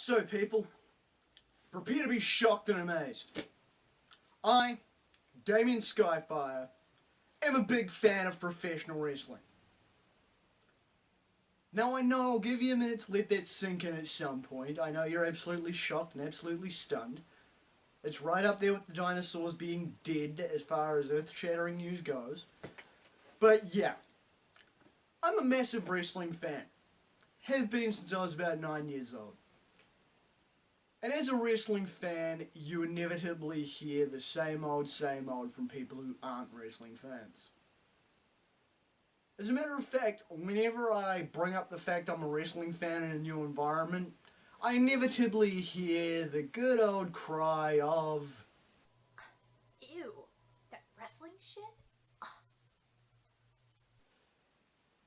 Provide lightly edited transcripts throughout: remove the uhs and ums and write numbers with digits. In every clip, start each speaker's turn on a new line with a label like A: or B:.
A: So people, prepare to be shocked and amazed. I, Damian Skyfire, am a big fan of professional wrestling. Now I know I'll give you a minute to let that sink in at some point. I know you're absolutely shocked and absolutely stunned. It's right up there with the dinosaurs being dead as far as earth-shattering news goes. But yeah, I'm a massive wrestling fan. Have been since I was about 9 years old. And as a wrestling fan, you inevitably hear the same old from people who aren't wrestling fans. As a matter of fact, whenever I bring up the fact I'm a wrestling fan in a new environment, I inevitably hear the good old cry of,
B: Ew, that wrestling shit?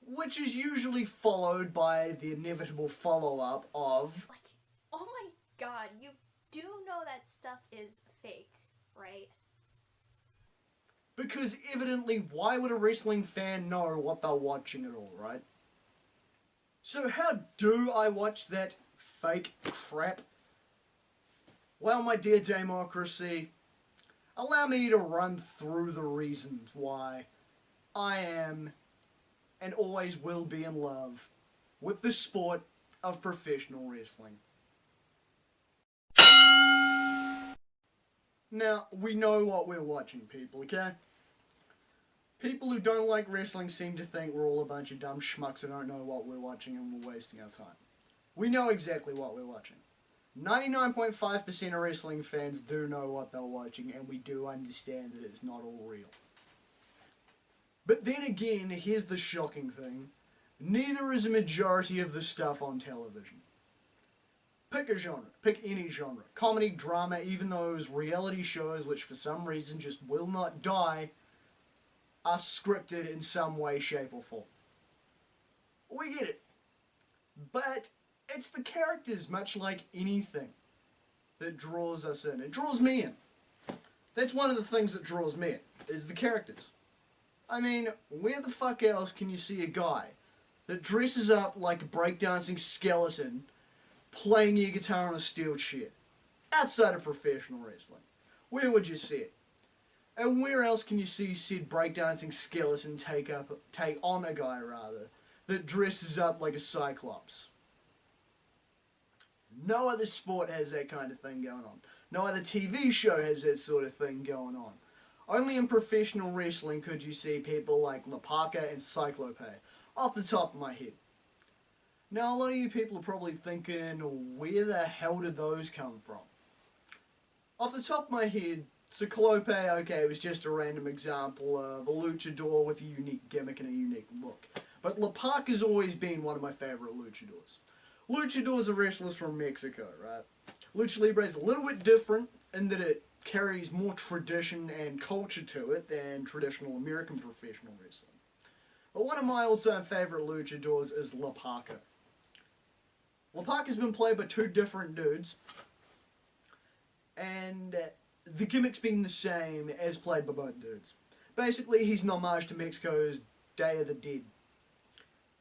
A: which is usually followed by the inevitable follow-up of,
B: Like, oh my god, you do know that stuff is fake, right?
A: because evidently why would a wrestling fan know what they're watching at all, right? So how do I watch that fake crap? Well, my dear democracy, allow me to run through the reasons why I am and always will be in love with the sport of professional wrestling. Now, we know what we're watching, people, okay? People who don't like wrestling seem to think we're all a bunch of dumb schmucks who don't know what we're watching and we're wasting our time. We know exactly what we're watching. 99.5% of wrestling fans do know what they're watching, and we do understand that it's not all real. But then again, here's the shocking thing. Neither is a majority of the stuff on television. Pick a genre. Pick any genre. Comedy, drama, even those reality shows which for some reason just will not die are scripted in some way, shape or form. We get it. But it's the characters, much like anything, that draws us in. It draws me in. That's one of the things that draws me in, is the characters. I mean, where the fuck else can you see a guy that dresses up like a breakdancing skeleton playing air guitar on a steel chair? Outside of professional wrestling. Where would you see it? And where else can you see said breakdancing skeleton take on a guy that dresses up like a cyclops? No other sport has that kind of thing going on. No other TV show has that sort of thing going on. Only in professional wrestling could you see people like Lapaka and Cyclope, off the top of my head. Now a lot of you people are probably thinking, where the hell did those come from? Off the top of my head, Cyclope, okay, it was just a random example of a luchador with a unique gimmick and a unique look. But Lapaka's always been one of my favourite luchadors. Luchadors are wrestlers from Mexico, right? Lucha Libre is a little bit different in that it carries more tradition and culture to it than traditional American professional wrestling. But one of my all-time favourite luchadors is Lapaka. Lapaka's been played by two different dudes, and the gimmick's been the same as played by both dudes. Basically, he's an homage to Mexico's Day of the Dead.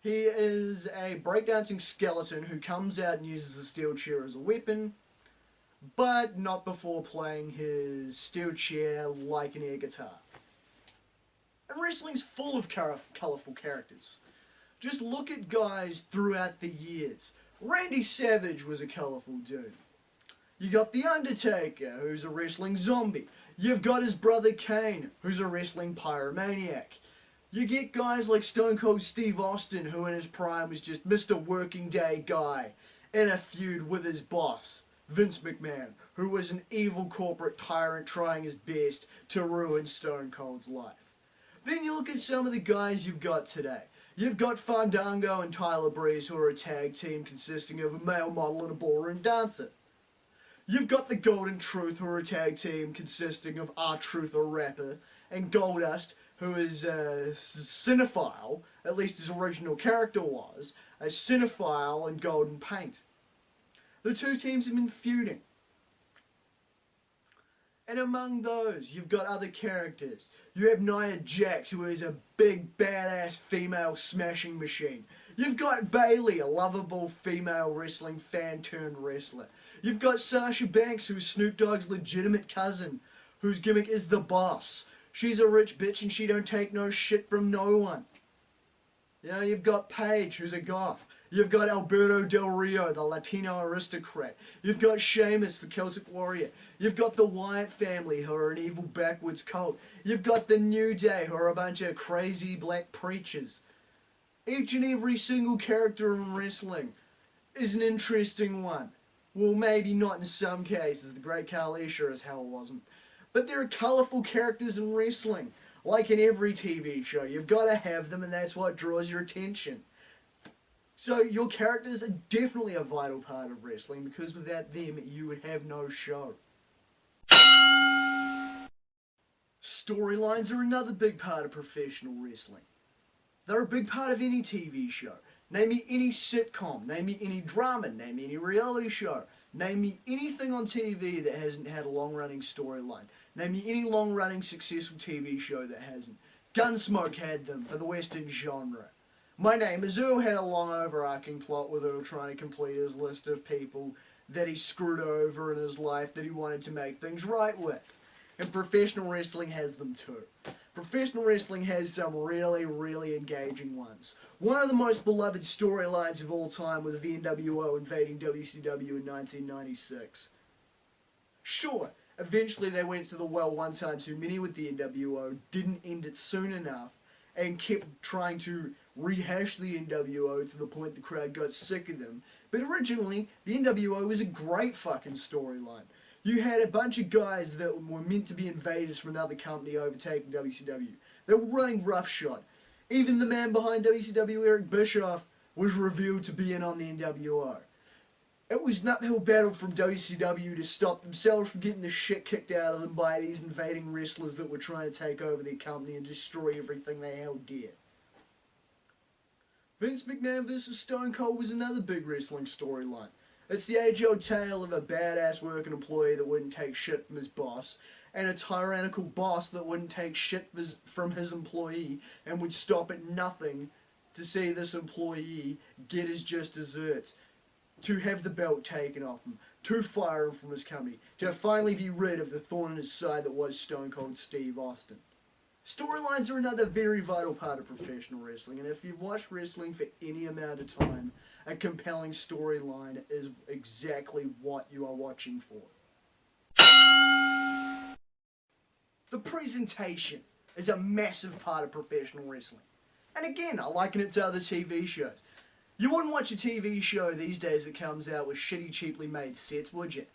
A: He is a breakdancing skeleton who comes out and uses a steel chair as a weapon, but not before playing his steel chair like an air guitar. And wrestling's full of colourful characters. Just look at guys throughout the years. Randy Savage was a colourful dude. You got The Undertaker, who's a wrestling zombie. You've got his brother Kane, who's a wrestling pyromaniac. You get guys like Stone Cold Steve Austin, who in his prime was just Mr. Working Day guy, in a feud with his boss, Vince McMahon, who was an evil corporate tyrant trying his best to ruin Stone Cold's life. Then you look at some of the guys you've got today. You've got Fandango and Tyler Breeze, who are a tag team consisting of a male model and a ballroom dancer. You've got the Golden Truth, who are a tag team consisting of R-Truth, a rapper, and Goldust, who is a cinephile, at least his original character was, a cinephile in golden paint. The two teams have been feuding. And among those, you've got other characters. You have Nia Jax, who is a big, badass female smashing machine. You've got Bailey, a lovable female wrestling fan turned wrestler. You've got Sasha Banks, who's Snoop Dogg's legitimate cousin, whose gimmick is the boss. She's a rich bitch and she don't take no shit from no one. You know, you've got Paige, who's a goth. You've got Alberto Del Rio, the Latino aristocrat. You've got Sheamus, the Celtic warrior. You've got the Wyatt family, who are an evil backwoods cult. You've got the New Day, who are a bunch of crazy black preachers. Each and every single character in wrestling is an interesting one. Well, maybe not in some cases. The Great Khali sure as hell wasn't. But there are colourful characters in wrestling. Like in every TV show, you've got to have them, and that's what draws your attention. So your characters are definitely a vital part of wrestling, because without them, you would have no show. Storylines are another big part of professional wrestling. They're a big part of any TV show. Name me any sitcom, name me any drama, name me any reality show. Name me anything on TV that hasn't had a long-running storyline. Name me any long-running successful TV show that hasn't. Gunsmoke had them for the Western genre. My Name is Earl had a long overarching plot with Earl trying to complete his list of people that he screwed over in his life that he wanted to make things right with. And professional wrestling has them too. Professional wrestling has some really, really engaging ones. One of the most beloved storylines of all time was the NWO invading WCW in 1996. Sure, eventually they went to the well one time too many with the NWO, didn't end it soon enough, and kept trying to rehash the NWO to the point the crowd got sick of them. But originally, the NWO was a great fucking storyline. You had a bunch of guys that were meant to be invaders from another company overtaking WCW. They were running roughshod. Even the man behind WCW, Eric Bischoff, was revealed to be in on the NWO. It was an uphill battle from WCW to stop themselves from getting the shit kicked out of them by these invading wrestlers that were trying to take over their company and destroy everything they held dear. Vince McMahon vs. Stone Cold was another big wrestling storyline. It's the age-old tale of a badass working employee that wouldn't take shit from his boss, and a tyrannical boss that wouldn't take shit from his employee and would stop at nothing to see this employee get his just desserts, to have the belt taken off him, to fire him from his company, to finally be rid of the thorn in his side that was Stone Cold Steve Austin. Storylines are another very vital part of professional wrestling, and if you've watched wrestling for any amount of time, a compelling storyline is exactly what you are watching for. The presentation is a massive part of professional wrestling. And again, I liken it to other TV shows. You wouldn't watch a TV show these days that comes out with shitty, cheaply made sets, would you?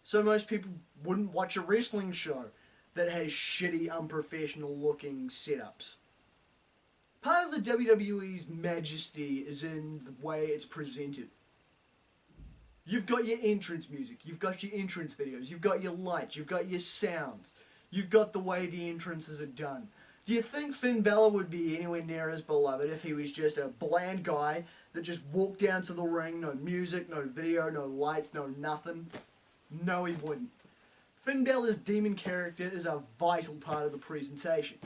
A: So most people wouldn't watch a wrestling show that has shitty, unprofessional looking setups. Part of the WWE's majesty is in the way it's presented. You've got your entrance music, you've got your entrance videos, you've got your lights, you've got your sounds, you've got the way the entrances are done. Do you think Finn Balor would be anywhere near as beloved if he was just a bland guy that just walked down to the ring, no music, no video, no lights, no nothing? No, he wouldn't. Finn Balor's demon character is a vital part of the presentation.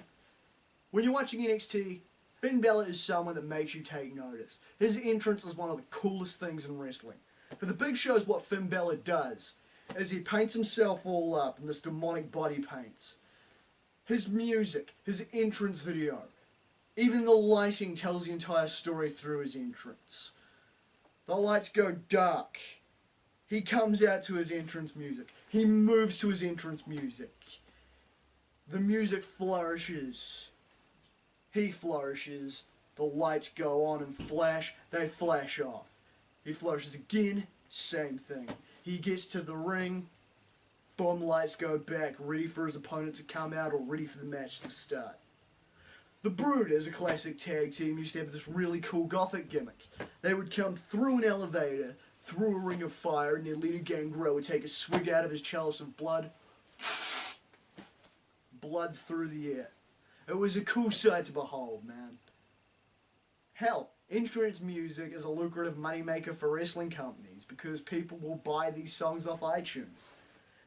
A: When you're watching NXT, Finn Balor is someone that makes you take notice. His entrance is one of the coolest things in wrestling. For the big shows, what Finn Balor does is he paints himself all up in this demonic body paint. His music, his entrance video, even the lighting tells the entire story through his entrance. The lights go dark. He comes out to his entrance music. He moves to his entrance music. The music flourishes. He flourishes. The lights go on and flash. They flash off. He flourishes again. Same thing. He gets to the ring. Boom, lights go back. Ready for his opponent to come out or ready for the match to start. The Brood, as a classic tag team, used to have this really cool gothic gimmick. They would come through an elevator, through a ring of fire, and their leader Gangrel would take a swig out of his chalice of blood. Blood through the air. It was a cool sight to behold, man. Hell, entrance music is a lucrative moneymaker for wrestling companies because people will buy these songs off iTunes.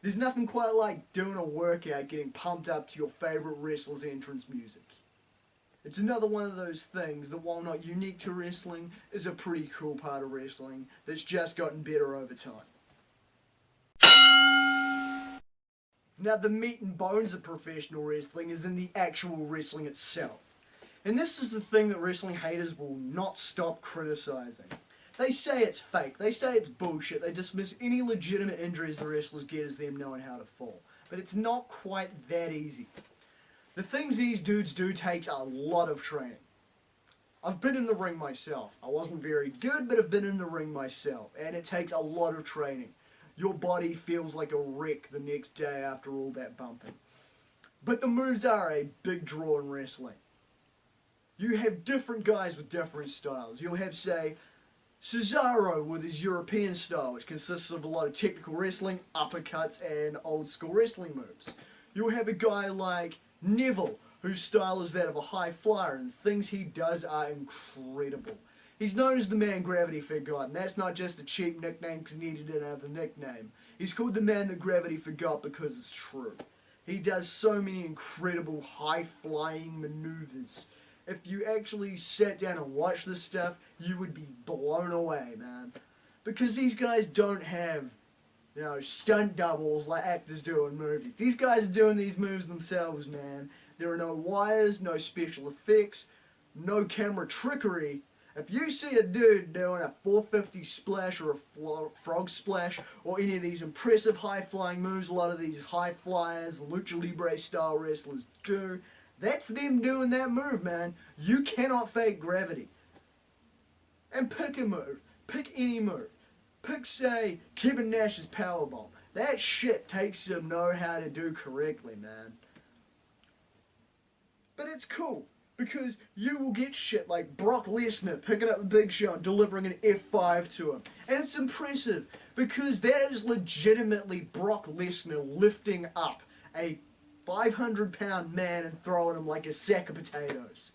A: There's nothing quite like doing a workout getting pumped up to your favorite wrestler's entrance music. It's another one of those things that, while not unique to wrestling, is a pretty cool part of wrestling that's just gotten better over time. Now, the meat and bones of professional wrestling is in the actual wrestling itself. And this is the thing that wrestling haters will not stop criticizing. They say it's fake, they say it's bullshit, they dismiss any legitimate injuries the wrestlers get as them knowing how to fall. But it's not quite that easy. The things these dudes do takes a lot of training. I've been in the ring myself. I wasn't very good, but I've been in the ring myself. And it takes a lot of training. Your body feels like a wreck the next day after all that bumping. But the moves are a big draw in wrestling. You have different guys with different styles. You'll have, say, Cesaro with his European style, which consists of a lot of technical wrestling, uppercuts, and old school wrestling moves. You'll have a guy like Neville, whose style is that of a high flyer, and things he does are incredible. He's known as the Man Gravity Forgot, and that's not just a cheap nickname because he needed another nickname. He's called the Man that Gravity Forgot because it's true. He does so many incredible high-flying maneuvers. If you actually sat down and watched this stuff, you would be blown away, man. Because these guys don't have, stunt doubles like actors do in movies. These guys are doing these moves themselves, man. There are no wires, no special effects, no camera trickery. If you see a dude doing a 450 splash or a frog splash or any of these impressive high-flying moves a lot of these high flyers, Lucha Libre style wrestlers do, that's them doing that move, man. You cannot fake gravity. And pick a move. Pick any move. Pick, say, Kevin Nash's powerbomb. That shit takes some know how to do correctly, man. But it's cool, because you will get shit like Brock Lesnar picking up the Big Show and delivering an F5 to him. And it's impressive, because that is legitimately Brock Lesnar lifting up a 500-pound man and throwing him like a sack of potatoes.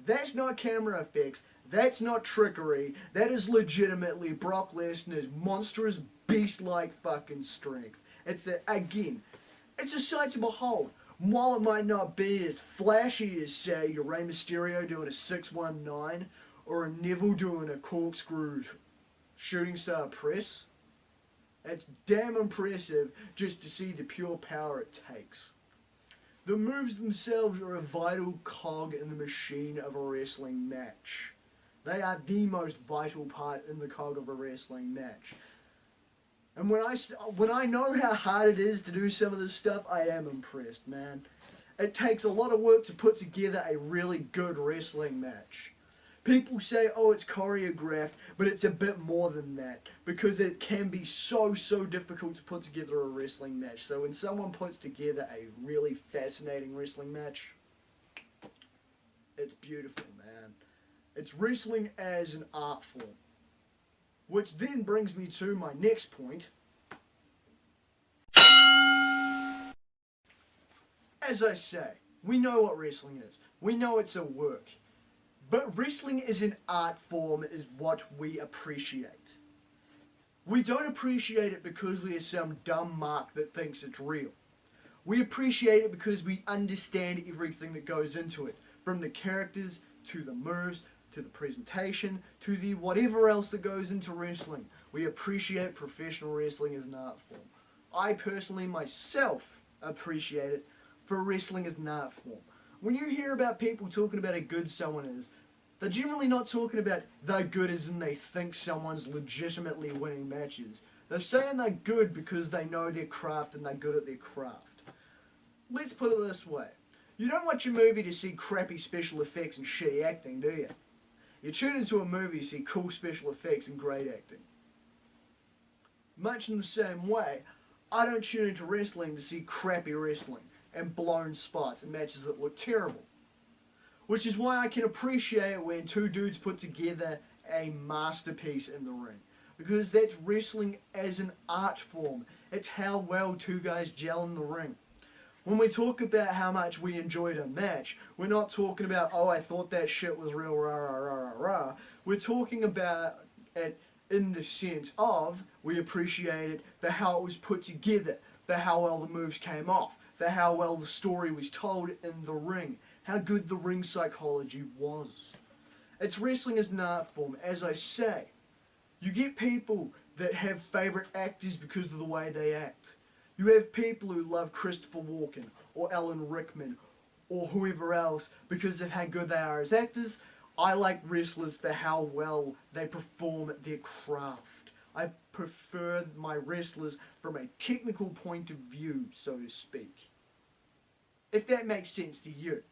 A: That's not camera effects, that's not trickery, that is legitimately Brock Lesnar's monstrous beast-like fucking strength. It's a sight to behold. While it might not be as flashy as, say, your Rey Mysterio doing a 619 or a Neville doing a corkscrew shooting star press, it's damn impressive just to see the pure power it takes. The moves themselves are a vital cog in the machine of a wrestling match. They are the most vital part in the cog of a wrestling match. And when I know how hard it is to do some of this stuff, I am impressed, man. It takes a lot of work to put together a really good wrestling match. People say, oh, it's choreographed, but it's a bit more than that, because it can be so difficult to put together a wrestling match. So when someone puts together a really fascinating wrestling match, it's beautiful, man. It's wrestling as an art form. Which then brings me to my next point. As I say, we know what wrestling is. We know it's a work. But wrestling as an art form is what we appreciate. We don't appreciate it because we are some dumb mark that thinks it's real. We appreciate it because we understand everything that goes into it. From the characters, to the moves, to the presentation, to the whatever else that goes into wrestling. We appreciate professional wrestling as an art form. I personally myself appreciate it for wrestling as an art form. When you hear about people talking about how good someone is, they're generally not talking about they're good as in they think someone's legitimately winning matches. They're saying they're good because they know their craft and they're good at their craft. Let's put it this way. You don't watch a movie to see crappy special effects and shitty acting, do you? You tune into a movie to see cool special effects and great acting. Much in the same way, I don't tune into wrestling to see crappy wrestling and blown spots and matches that look terrible. Which is why I can appreciate when two dudes put together a masterpiece in the ring. Because that's wrestling as an art form. It's how well two guys gel in the ring. When we talk about how much we enjoyed a match, we're not talking about, oh, I thought that shit was real, rah, rah, rah, rah, rah. We're talking about it in the sense of, we appreciate it for how it was put together, for how well the moves came off, for how well the story was told in the ring, how good the ring psychology was. It's wrestling as an art form, as I say. You get people that have favourite actors because of the way they act. You have people who love Christopher Walken or Alan Rickman or whoever else because of how good they are as actors. I like wrestlers for how well they perform their craft. I prefer my wrestlers from a technical point of view, so to speak. If that makes sense to you.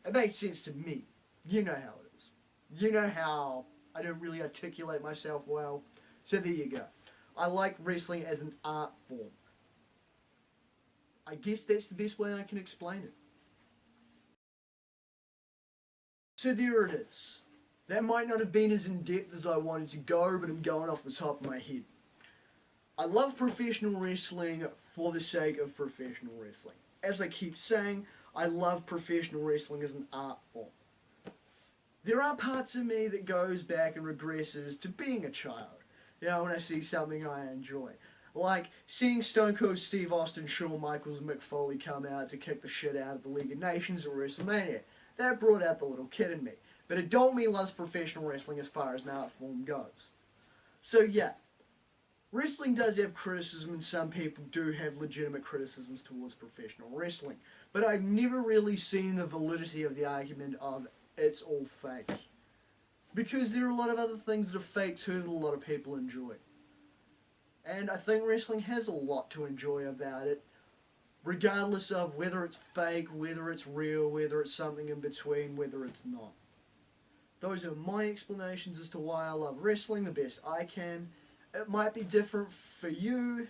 A: It makes sense to me. You know how it is. You know how I don't really articulate myself well. So there you go. I like wrestling as an art form. I guess that's the best way I can explain it. So there it is. That might not have been as in-depth as I wanted to go, but I'm going off the top of my head. I love professional wrestling for the sake of professional wrestling. As I keep saying, I love professional wrestling as an art form. There are parts of me that goes back and regresses to being a child. You know, when I see something I enjoy. Like seeing Stone Cold Steve Austin, Shawn Michaels, and Mick Foley come out to kick the shit out of the League of Nations at WrestleMania. That brought out the little kid in me. But adult me loves professional wrestling as far as an art form goes. So yeah, wrestling does have criticism, and some people do have legitimate criticisms towards professional wrestling. But I've never really seen the validity of the argument of it's all fake. Because there are a lot of other things that are fake too that a lot of people enjoy. And I think wrestling has a lot to enjoy about it, regardless of whether it's fake, whether it's real, whether it's something in between, whether it's not. Those are my explanations as to why I love wrestling the best I can. It might be different for you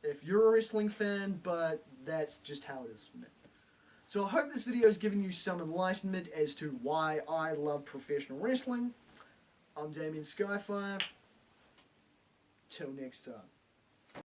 A: if you're a wrestling fan, but that's just how it is for me. So I hope this video has given you some enlightenment as to why I love professional wrestling. I'm Damian Skyfire. Till next time.